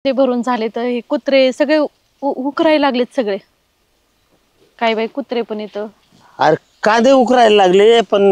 ते भरून झाले तर हे कुत्रे सगळे उकरायला लागलेत सगळे. काय बाई कुत्रे पण येतं. अरे कांदे उकरायला लागले पण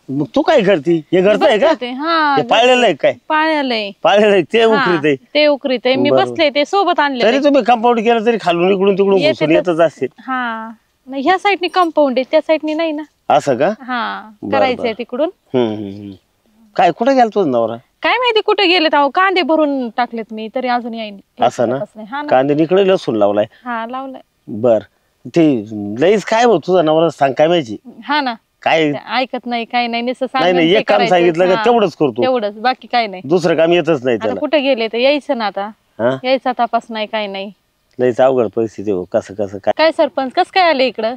मग तू काय करती? हे घरचं आहे का? हा पाळलेलं आहे काय? पाळलेलं आहे ते उकरीत आहे. ते उकरीत आहे. मी बसले ते सोबत आणले. तरी तुम्ही कंपाऊंड केलं तरी खालून इकडून तिकडून घुसून येतच असतील. हा नाही ह्या साईडनी कंपाऊंड आहे त्या साईडनी नाही ना. असं का? हा करायचंय तिकडून. काय कुठे गेला तुझा नवरा? काय माहिती कुठे गेलेत. अहो कांदे भरून टाकलेत मी तरी अजून येईन. असं ना? कांदे इकडे लसूण लावलाय. हा लावलाय. बर ते लईच काय बघ तुझा नवरा सांग काय माहिती. हा ना काय ऐकत नाही काय नाही नुसतं नाही एक काम सांगितलं का तेवढंच करतो. तेवढंच बाकी काय नाही. दुसरं काम येतच नाही आता कुठे गेले तर यायचं ना आता. यायचा तपास नाही काय नाही. लईच अवघड परिस्थिती हो. कसं कसं काय सरपंच कस काय आले इकडं?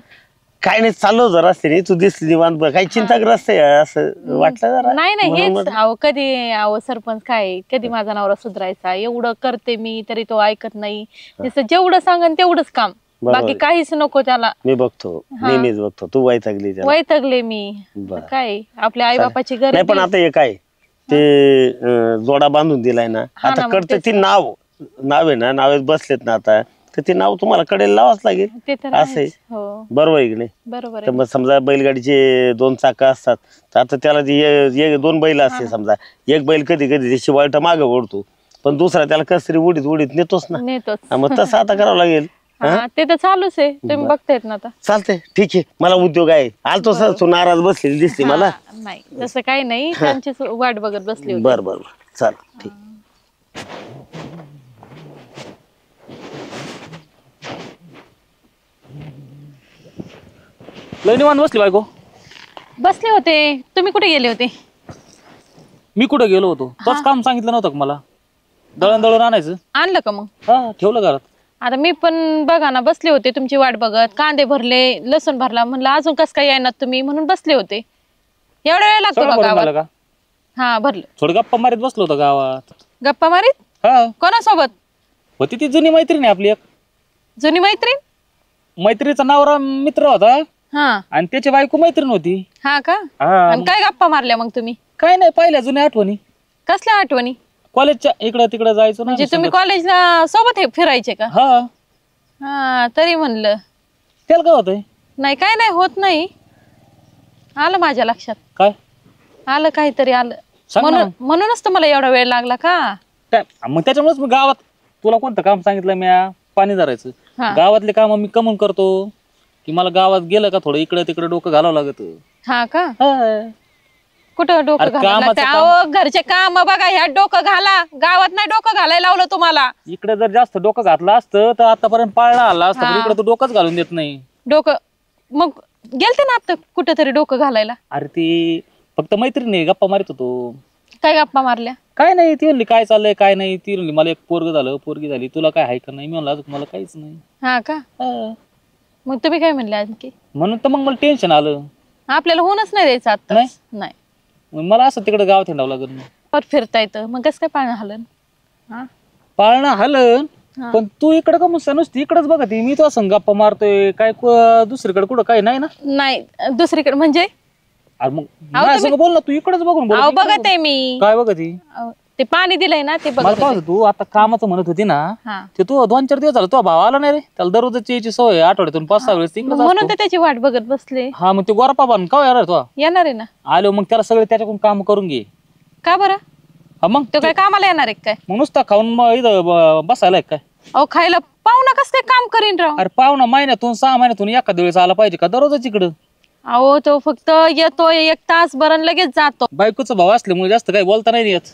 काय नाही चाललो जरा रस्त्याने तू दिसली निवांत काही चिंताग्रस्त आहे असं वाटलं जरा. नाही हेच अहो कधी अहो सरपंच काय कधी माझा नवरा सुधारायचा एवढं करते मी तरी तो ऐकत नाही. जेवढं सांगन तेवढंच काम बाकी काहीच नको त्याला. मी बघतो नेहमीच बघतो तू वैतागले मी. काय आपल्या आई बापाची गरज नाही पण आता हे काय ते जोडा बांधून दिलाय ना आता कडतं ती नाव आहे ना नावेत बसलेत ना आता तर ते नाव तुम्हाला कडेला लावाच लागेल. असं बरोबर आहे की नाही? बरोबर. तर मग समजा बैलगाडीचे 2 चाक असतात तर आता त्याला 2 बैल असते समजा एक बैल कधी कधी त्याची वाळट मागे ओढतो पण दुसरा त्याला कस तरी उडीत नेतोच ना. मग तसं आता करावं लागेल. ते तर चालूच आहे तुम्ही बघतायत ना आता. चालतंय ठीक आहे मला उद्योग आहे. आलतो सर तू नाराज बसलेली दिसते मला. नाही तसं काही नाही त्यांची वाट बघत बसली होती. बर चाल ठीक. लय निवांत बसली बायको. बसले होते. तुम्ही कुठे गेले होते? मी कुठे गेलो होतो? तोच काम सांगितलं नव्हतं का मला? दळण आणायचं. आणलं का मग? हा ठेवलं घरात. आता मी पण बघा ना बसले होते तुमची वाट बघत. कांदे भरले लसूण भरला म्हणलं अजून कस काय येणार तुम्ही म्हणून बसले होते. एवढा वेळ लागतो का गावात? हा भरलं. थोडं गप्पा मारीत बसलो होतो गावात. गप्पा मारीत? हा. कोणासोबत होती ती जुनी मैत्रीण आहे आपली एक. जुनी मैत्रीण? मैत्रिणीचा नवरा मित्र होता हा आणि त्याची बायको मैत्रीण होती. हा का? आणि काय गप्पा मारल्या मग तुम्ही? काय नाही पाहिल्या जुन्या आठवणी. कसल्या आठवणी? कॉलेजच्या इकडं तिकडं जायचो ना. म्हणजे तुम्ही कॉलेजला सोबत फिरायचे का? हा तरी म्हणलं त्याला काय होतंय? नाही काय नाही होत नाही. आलं माझ्या लक्षात. काय आलं काहीतरी आलं म्हणूनच तुम्हाला एवढा वेळ लागला का? मग त्याच्यामुळेच मी गावात तुला कोणतं काम सांगितलं मी पाणी धरायचं. गावातले काम मी कमून करतो की मला गावात गेलं का थोडं इकडे तिकडे डोकं घालावं लागत. हा का? कुठं डोकं घालावं? घरचे काम बघा ह्या डोकं घाला. गावात नाही डोकं घालायला लावलं तुम्हाला. इकडे जर जास्त डोकं घातलं असतं तर आतापर्यंत पाळला आला असतं. इकडे तू डोकंच घालून देत नाही. डोकं मग गेलते ना आता कुठेतरी डोकं घालायला. अरे ती फक्त मैत्रिणी गप्पा मारित होतो. काय गप्पा मारल्या? काय नाही. ती म्हणली काय चाललंय काय नाही. ती म्हणली मला एक पोरग झालं पोरगी झाली तुला काय आहे का नाही. मी म्हणलं अजून मला काहीच नाही. हा का? मग तुम्ही काय म्हणले आणखी? म्हणून तर मग मला टेन्शन आलं. आपल्याला होऊनच नाही द्यायचं आता. नाही मला असं तिकडे गावात हिंडावं लागत. फिरता येतं मग कसं काय पाळणं हलन? पाळणं हलन पण तू इकडे का मुसा नुसती इकडेच बघा ती. मी तो असं गप्पा मारतोय काय दुसरीकडे कुठं काही नाही ना. नाही दुसरीकडे म्हणजे? अरे मग बोल ना तू इकडेच बघून बोल. बघत आहे मी. काय बघत? ते पाणी दिलंय ना ते बघत. तू आता कामाचं म्हणत होती ना ते तू 2-4 दिवस झाला तो भाव आला नाही रे. त्याला दररोजची यायची सवय आठवड्यातून 5-6 वेळेस म्हणून तर त्याची वाट बघत बसले. हा मग ते गोरपा बांध का येणार तो? येणार आहे ना. आलो मग त्याला सगळे त्याच्याकडून काम करून घे. का बरं? मग तो काय कामाला येणार आहे काय? मग नुसता खाऊन मग इथं बसायला काय? अहो खायला पाहुणा कसं काय काम करीन राव? अरे पाहुणा महिन्यातून 6 महिन्यातून एखाद्या वेळेस आला पाहिजे का दररोजच इकडं? अहो तो फक्त येतो 1 तास भरण लगेच जातो. बायकोचा भाव असल्यामुळे जास्त काही बोलता नाही येत.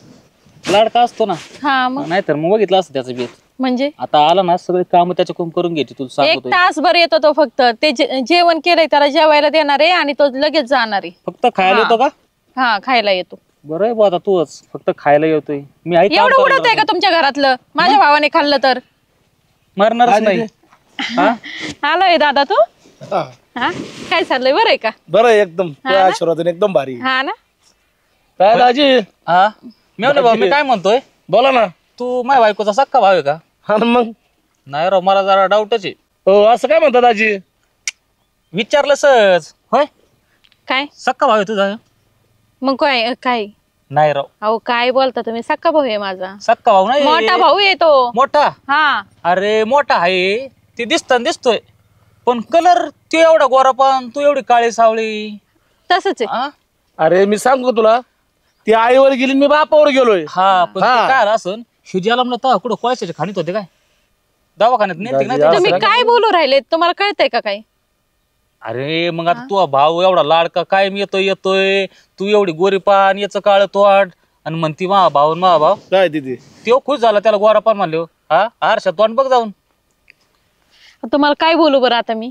लाडका असतो ना. हा मग नाहीतर मग बघितलं असतं त्याचं बेत. म्हणजे आता आला ना सगळे काम त्याच्याकडून करून घ्यायची तुला सांगतो. 1 तास भर येतो तो फक्त. ते जेवण केलंय त्याला जेवायला देणार आहे आणि तो लगेच जाणार आहे. फक्त खायला येतो का? हा खायला येतो. बरं आहे आता तूच फक्त खायला येतोय. मी एवढं उडत आहे का तुमच्या घरातलं? माझ्या भावाने खाल्लं तर मरणारच नाही. आलोय दादा तू? हा काय चाललंय? बरं आहे का? बरं एकदम आशीर्वाद एकदम भारी. हा ना. काय दाजी? हा मी काय म्हणतोय बोला ना. तू माझ्या बायकोचा सक्का भाव आहे का? हा मग नाही राव मला जरा डाऊटच आहे. हो असं काय म्हणता दाजी? विचारलं सहज. होय काय सक्का भाव आहे तुझा? मग काय काय नाही राव. अहो काय बोलता तुम्ही, सक्का भाऊ आहे माझा. सक्का भाऊ नाही, मोठा भाऊ आहे तो. मोठा. हा अरे मोठा आहे ते दिसतोय, पण कलर तू एवढा गोरा पण तू एवढी काळी सावळी. तसंच आहे. हा? अरे मी सांगू तुला, ती आईवर गेली मी बापावर गेलोय. हा पण ते काय असं शिवजी आला कुठं कोळशाचे खाणीत होते काय, दवाखान्यात नेते ना. तुम्ही काय बोलू राहिले, तुम्हाला कळतंय का काही? अरे मग आता तू भाऊ एवढा लाडका काय येतोय तू एवढी गोरी पान याचं काळ तोंड आणि म्हणती मा भाऊ काय तिथे तो खुश झाला त्याला गोरा पान म्हणले. हा आरशात तोंड बघ जाऊन. तुम्हाला काय बोलू बरं आता मी?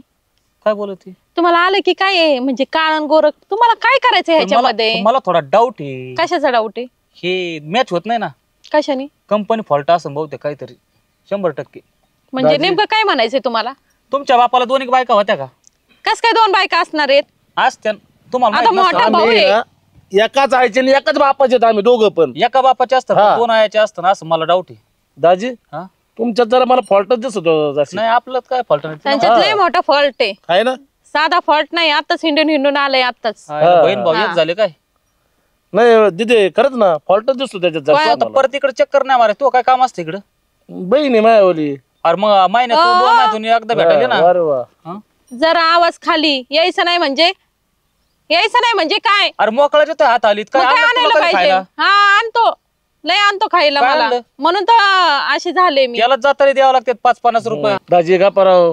काय बोलत तुम्हाला आलं की काय आहे म्हणजे काळण गोरख, तुम्हाला काय करायचं ह्याच्यामध्ये? मला थोडा डाऊट आहे. कशाचा डाऊट आहे? हे मॅच होत नाही ना. कशाने? कंपनी फॉल्ट असं बहुतेक काहीतरी 100%. म्हणजे नेमकं काय म्हणायचंय तुम्हाला? तुमच्या बापाला 2 बायका होत्या का? कस काय 2 बायका असणार आहेत? असत्या. तुम्हाला आता माहित नसेल. मोठा भाऊ आहे. एकाच आईचे आणि एकाच बापाचे आम्ही दोघं पण. एका बापाचे असतात हा. 2 आयाचे असतात असं मला डाऊट आहे. दाजी हा तुमच्यात जरा मला फॉल्टच दिसत जास्त नाही आपलं काय फॉल्ट नाही. त्यांच्यात लय मोठा फॉल्ट आहे. आहे ना. साधा फॉल्ट नाही, आताच हिंडून आलंय आताच. बहीण भाऊ एक झाले काय? नाही दिदे खरंच ना फॉल्टच दिसतो त्याच्यात तू जास्त आता परत इकडे चक्कर नाही मारे. तू काय काम असतं इकडं? बहीण आहे मायावली. अरे मग महिन्यातून 2 महिन्यातून एकदा भेटायला ना. अरे वा. हा? जरा आवाज खाली यायचं नाही म्हणजे काय? अरे मोकळा येतोय हात आलीत मग काय काय आणलं आणायला तुला काही पाहिजे? खायला? हा आणतो, लय आणतो खायला काय मला, आणलं? म्हणून तर असे झाले मी. याला जाताना द्यावं लागतात 5-50 रुपये. दाजी का पराव.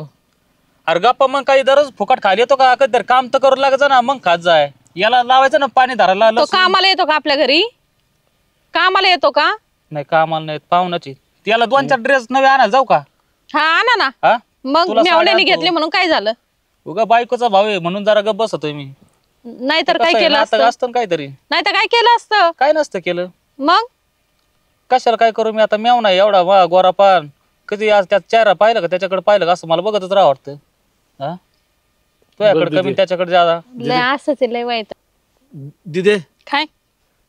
अरे गप्पा मग काही दररोज फुकट खाली येतो का? कधी काम तर करू लागायचं ना मग खात जाय. याला लावायचं ना पाणी धरायला. तो कामाला येतो का आपल्या घरी? कामाला येतो का? नाही कामाला नाही पाहुणाची. त्याला 2-4 ड्रेस नवे आणायला जाऊ का? हा आणा ना. हा मग तुला साड्या मेवण्याने आणतो. घेतले म्हणून काय झालं? उगा बायकोचा भाव आहे म्हणून जरा गप्प बसतोय मी. नाहीतर काय कसं आहे, केलं नातं असतं? असतं ना काहीतरी. नाहीतर काय केलं असतं? काय नसतं केलं. मग कशाला काय करू मी आता? मेव नाही एवढा वा गोरा पान. कधी आज त्यात चेहरा पाहिलं का त्याच्याकडे पाहिलं का असं मला बघतच राहा वाटतं. हा तुझ्याकडे कमी त्याच्याकडे ज्यादा. लय असंच आहे, लय वाईट. दिदे काय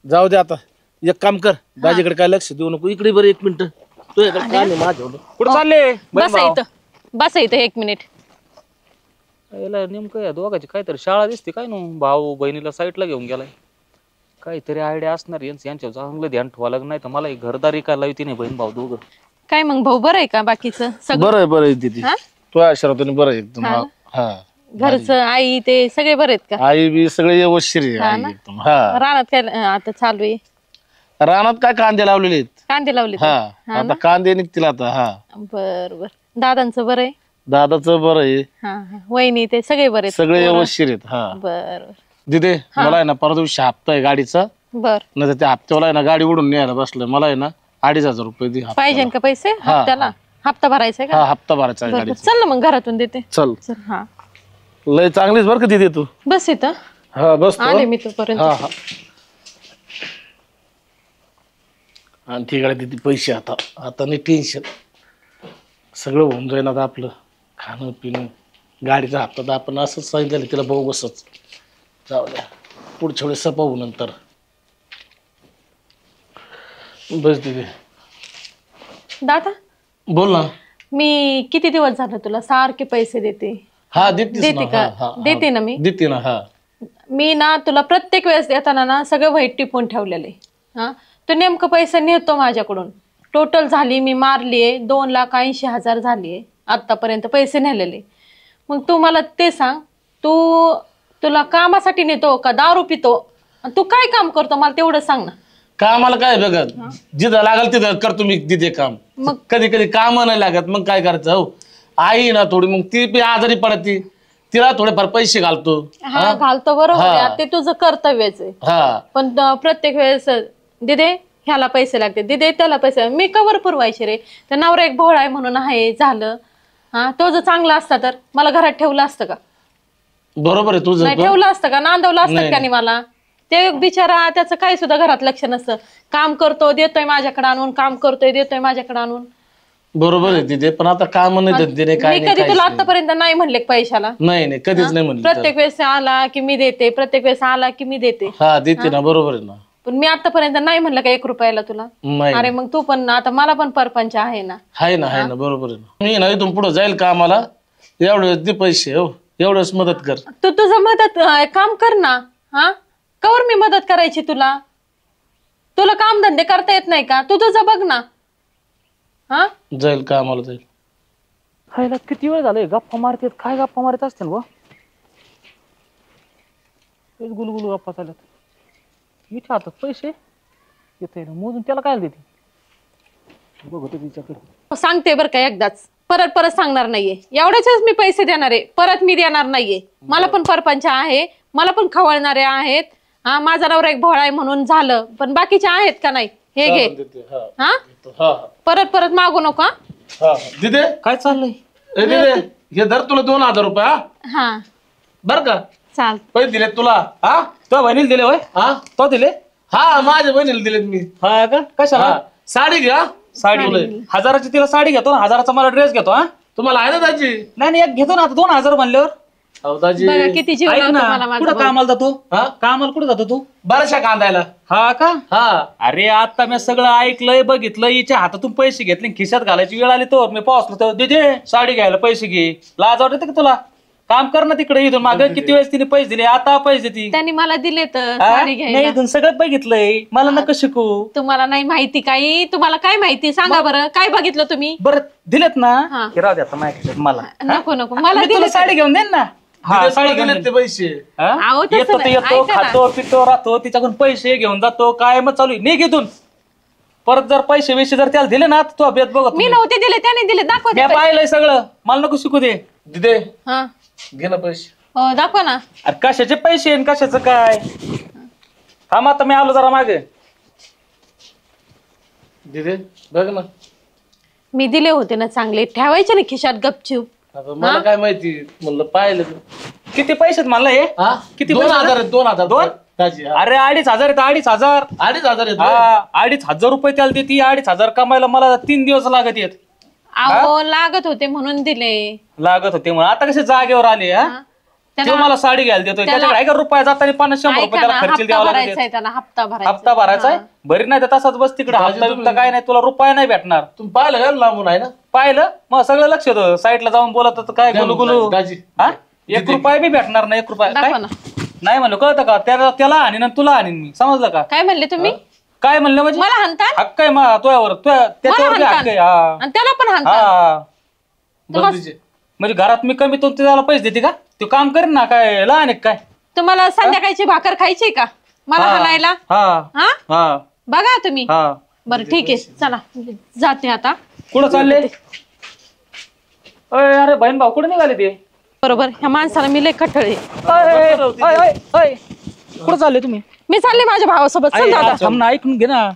जाऊ दे आता. एक काम कर, दाजीकडे काय लक्ष देऊ नको. इकडे बरं 1 मिनिट. तुझ्याकडे काय नाही माझ्या. कुठं चालले? बस इथं 1 मिनिट. याला नेमकं या दोघांची काहीतरी शाळा दिसते काय ना. भाऊ बहिणीला साईडला घेऊन गेलाय. काहीतरी आयडिया असणार यांच्यावर चांगलं ध्यान ठेवा लागणार. नाही तर मला एक घरदारी काय लावती नाही बहीण भाऊ दोघं. काय मग भाऊ बरं आहे का बाकीचं सगळं? बरं आहे बरं आहे दिदी. हा? तुझ्या आशीर्वादाने बरं आहे एकदम. हा घरचं आई ते सगळे बरे आहेत का? आई बी सगळे व्यवस्थित आहे आई एकदम. हा रानात काय आता चालू आहे? रानात काय कांदे लावलेले आहेत. कांदे लावले? हा आता कांदे निघतील आता. हा बर बर. दादांचं बरं आहे? दादाचं बरं आहे. हा वहिनी ते सगळे बरे आहेत? सगळे व्यवस्थित आहेत. हा बर दिदे मला आहे ना परवा दिवशी हप्ता आहे गाडीचा. बर. नाही तर त्या हप्त्याला आहे ना गाडी उडून न्यायला बसलं. मला आहे ना 2,500 रुपये दे हप्त्याला. पाहिजे का पैसे हप्त्याला? हप्ता भरायचा का? हा हप्ता भरायचा आहे गाडीचा. चल ना मग घरातून देते. चल चल. हा लय चांगलीच बरं का दिदी तू. बस इथं हा बस तू. आले मी तोपर्यंत. हा हा आणि ठीकडे तिथे पैसे आता आता नाही टेन्शन. सगळं होऊन जाईल आता आपलं. खाणं पिणं गाडीचा हप्ता तर आपण असंच सांगितलं तिला भाऊ बसच. जाऊ द्या पुढच्या वेळेस सपावू नंतर. बस दिदी. दादा बोल ना. मी किती दिवस झालं तुला सारखे पैसे देते? हा देते देते का? देते ना मी. देते ना. हा मी ना तुला प्रत्येक वेळेस देताना ना सगळं वाईट टिपून ठेवलेले. हा तू नेमकं पैसे नेतो माझ्याकडून. टोटल झाली मी मारलीये 2,80,000 झालीये आतापर्यंत पैसे नेलेले. मग तू मला ते सांग, तुला कामासाठी नेतो का दारू पितो? तू काय काम करतो मला तेवढं सांग ना. कामाला काय बघत जिथं लागल तिथं करतो मी तिथे काम. मग कधी कधी काम नाही लागत मग काय करायचं. हो आई ना थोडी मग ती बी आजारी पडती. तिला थोडेफार पैसे घालतो. हा घालतो बरोबर आहे, ते तुझं कर्तव्यच आहे. हा पण प्रत्येक वेळेस दिदे ह्याला पैसे लागते, दिदे त्याला पैसे. मी कवर पुरवायचे रे? तर नवरा एक भोळा आहे म्हणून आहे झालं. हा तो जर चांगला असता तर मला घरात ठेवलं असतं का? बरोबर आहे तुझं. नाही ठेवलं असतं का? नांदवलं असतं का नाही मला? ते बिचारा त्याचं काही सुद्धा घरात लक्ष नसतं. काम करतो देतोय माझ्याकडे आणून, काम करतोय देतोय माझ्याकडे आणून. बरोबर आहे तिथे. पण आता काम नाही देत काय मी कधी तुला आतापर्यंत नाही म्हणले पैशाला? नाही कधीच नाही म्हणलं. प्रत्येक वेळेस आला की मी देते, प्रत्येक वेळेस आला की मी देते. हा देते ना. बरोबर आहे ना. पण मी आतापर्यंत नाही म्हणलं का 1 रुपयाला तुला? नाही अरे मग तू पण आता मला पण परपंच आहे ना. आहे ना बरोबर आहे ना. मी ना इथून पुढे जाईल कामाला. एवढेच दे पैसे. हो एवढंच मदत कर. तू तुझं मदत काम कर ना. हा कवर मी मदत करायची तुला? तुला काम धंदे करता येत नाही का? तू तुझं बघ ना. हा जाईल कामाला जाईल. खायला किती वेळ झालाय गप्पा मारतात, काय गप्पा मारत असतील व गुलगुल गप्पा चालत. इथे हातात पैसे येते मोजून त्याला काय देते बघतो तिच्याकडे. सांगते बरं का एकदाच, परत परत सांगणार नाहीये. एवढ्याच मी पैसे देणार आहे, परत मी देणार नाहीये. मला पण परपंच आहे, मला पण खवळणारे आहेत. हा माझा नवरा एक भोळा आहे म्हणून झालं, पण बाकीचे आहेत का नाही? हे घे. हा परत परत मागू नका. दिदे काय चाललंय? दिदे हे धर तुला 2000 रुपये. हा बर का? चाल. पैसे दिले तुला. हा तो बहिणीला दिले होय? हा तो दिले? हा माझ्या बहिणीला दिलेत मी. हा का? कशाला? साडी घ्या. साडी 1000ची तिला साडी घेतो ना, 1000चा मला ड्रेस घेतो. हा तुम्हाला आहे ना दाजी? नाही एक घेतो ना आता 2000 म्हणल्यावर. अहो दाजी बघा किती जीव लावतो मला माझा कुठं भाऊ. कामाला जातो? हा कामाला कुठं जातो तू? बराचशा कांदायला. हा का? हा अरे आता मी सगळं ऐकलंय बघितलं. हिच्या हातातून पैसे घेतले, खिशात घालायची वेळ आली तर मी पोहोचलो तर दे साडी घ्यायला पैसे घे. लाज वाटते का तुला? काम कर ना तिकडे. इथून माग किती वेळेस तिने पैसे दिले, आता पैसे देती. त्यांनी मला दिले तर हा? साडी नाही घ्यायला. इथून सगळं बघितलंय, मला नका शिकू. तुम्हाला नाही माहिती काही? तुम्हाला काय माहिती सांगा बरं, काय बघितलं तुम्ही? बरं दिलेत ना? हा. हे राहू दे आता माझ्या खिशात मला. नको नको मला मी तुला दिले. साडी घेऊन देईन ना. हा दिले साडी तुला घेऊन दिलेत देईन. ते पैसे. हा? अहो, तसं येतो नाही. येतो ऐका ना. खातो पितो राहतो, तिच्याकडून पैसे घेऊन जातो. काय मग चालू आहे? निघ इथून. परत जर पैसे विषय जर त्याला दिले ना तर तू अभ्यास बघत मी नव्हते दिले, त्याने दिले. दाखवा ते मी पैसे. पाहिलंय सगळं, मला नको शिकू दे. दिदे हा घे ना पैसे. हो दाखवा ना. अरे कशाचे पैसे आणि कशाचं काय? थांब आता मी आलो जरा मागे. दिदे बघ ना. मी दिले होते ना चांगले, ठेवायचे ना खिशात गपचूप. आता मला काय माहिती, म्हणलं पाहिलं तू. किती पैसे म्हणलं हे? हा किती 2000 आहेत. 2000 दोन? दाजी हा. अरे 2500 आहेत. 2500. 2500 आहेत. हा 2500 रुपये त्याला देते. 2500 कमायला मला 3 दिवस लागत येत. अहो लागत होते म्हणून दिले. लागत होते म्हणून आता कसे जागेवर आले. हा तो मला साडी घ्यायला देतोय. त्याच्याकडे आहे का रुपया जाताना 50-100 रुपये त्याला खर्च हप्ता द्यावा भरायचा लागेल. आहे त्याला, हप्ता भरायचा. हप्ता भरायचा आहे. बरी नाही तर तसाच बस तिकडे. हप्ता बिप्ता काय नाही, तुला रुपया नाही भेटणार. तुम्ही पाहिलं का लांबून आहे ना? पाहिलं मग सगळं लक्ष होतं. साईडला जाऊन बोलत होतं काय गुलू गुलू. दाजी हा 1 रुपया बी भेटणार नाही. 1 रुपया काय दाखवा ना. नाही म्हणलं कळतं का? त्याला आणीन तुला आणीन मी. समजलं का? काय म्हणले तुम्ही? काय म्हणलं म्हणजे? मला हाणता हक्क आहे मा तुझ्यावर, त्याच्यावर बी हक्क आहे. हा आणि त्याला पण हाणता. हा बघ दिदे. म्हणजे घरात मी कमी तो त्याला पैसे देते का? तो काम करेन ना. काय लहान आहे काय? तुम्हाला संध्याकाळची भाकर खायची का मला हाणायला? हा हा हा बघा तुम्ही. हा बरं ठीक आहे चला जाते आता. कुठं चालले? अरे बहीण भाऊ कुठे निघाले ते? बरोबर ह्या माणसाला मी लय कठळे. कुठं चालले तुम्ही? मी चालले माझ्या भावासोबत. चल दादा. थांब ना, ऐकून घे ना.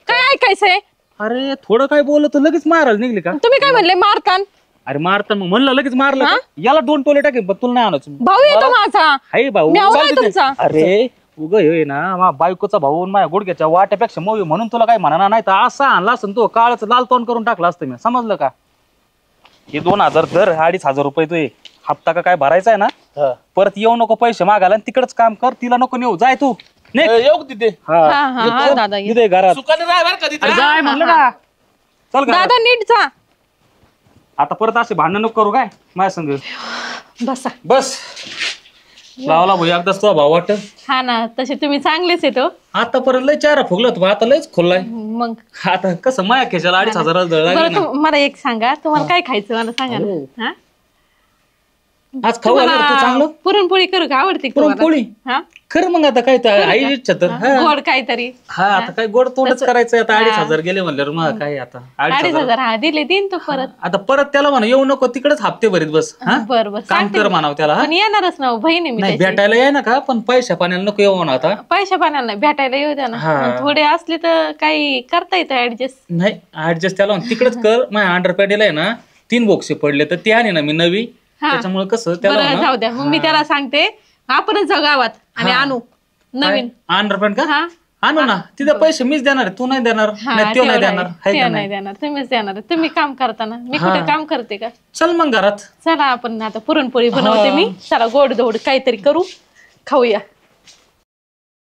काय ऐकायचंय? अरे थोडं काय बोललं तर लगेच मारायला निघले का? तुम्ही काय म्हणले मारतान? अरे मारता मग म्हणलं लगेच मारलं का? याला 2 टोले टाकेन पण तुला नाही आणायचं. भाऊ येतो माझा. हाय भाऊ. म्याऊ आहे तुमचा. अरे उग हे ना मा बायकोचा भाऊ आणि माझ्या गुडघ्याच्या वाट्यापेक्षा मोवी म्हणून तुला काही म्हणा नाही तर असा आणला असं तो काळच लाल तोंड करून टाकला असतं मी. समजलं का? हे 2000 दर 2500 रुपये तू हप्ता का काय भरायचा आहे ना. परत येऊ नको पैसे मागायला आणि तिकडच काम कर. तिला नको नेऊ. जाय तू. येऊ का तिथे? हा हा दादा ये. तिथे घरात सुखाने राह बरं का तिथे. अरे जाय म्हणलं ना. चल घरात. दादा नीट जा. आता परत असे भांडण नको करू काय माझ्या संग. बसा. बस लावला भाऊ एकदाच तो भाऊ वाटत. हा ना तसे तुम्ही चांगलेच येतो. आता परत लय चेहरा फुगला होता आता लयच खोललाय. मग आता कसं माया खेचायला 2500 दळ बरं लागली ना. मला एक सांगा, तुम्हाला काय खायचं मला सांगा ना. हा आज खाऊ आलं तू चांगलं. पुरणपोळी करू का? आवडते का तुम्हाला? पुरणपोळी हा खरं मग आता काय तर आई इच्छा तर. गोड काहीतरी. हा आता काय गोड तोंडच करायचंय आता. 2500 गेले म्हणल्यावर मग काय आता 2500 हा दिले देईन तो परत. आता परत त्याला म्हणा येऊ नको तिकडेच हप्ते भरीत बस. हा बर बर काम कर म्हणाव त्याला. पण येणारच ना बहिणी मी नाही त्याची. भेटायला याय ना का पण पैशा पाण्याला नको येऊ म्हणा आता. पैशा पाण्याला नाही भेटायला येऊ द्या ना. हा. थोडे असले तर काही करता येतं ऍडजस्ट. नाही ऍडजस्ट त्याला म्हण, तिकडेच कर. माझ्या अंडरपॅडीला आहे ना 3 बोक्से पडले तर ते आणि ना मी नवी. त्याच्यामुळे कसं त्याला बरं जाऊ द्या मग मी त्याला सांगते आपणच जाऊ गावात आणि आणू नवीन अंडरपॅड का? हा आणू ना. तिथे पैसे मीच देणार आहे. तू नाही देणार. नाही तो नाही देणार. हाय ते का नाही नाही? देणार तुम्हीच देणार. तुम्ही काम करताना मी कुठे काम करते का? चल मग घरात. चला आपण आता पुरणपोळी बनवते मी. चला गोड धोड काहीतरी करू खाऊया.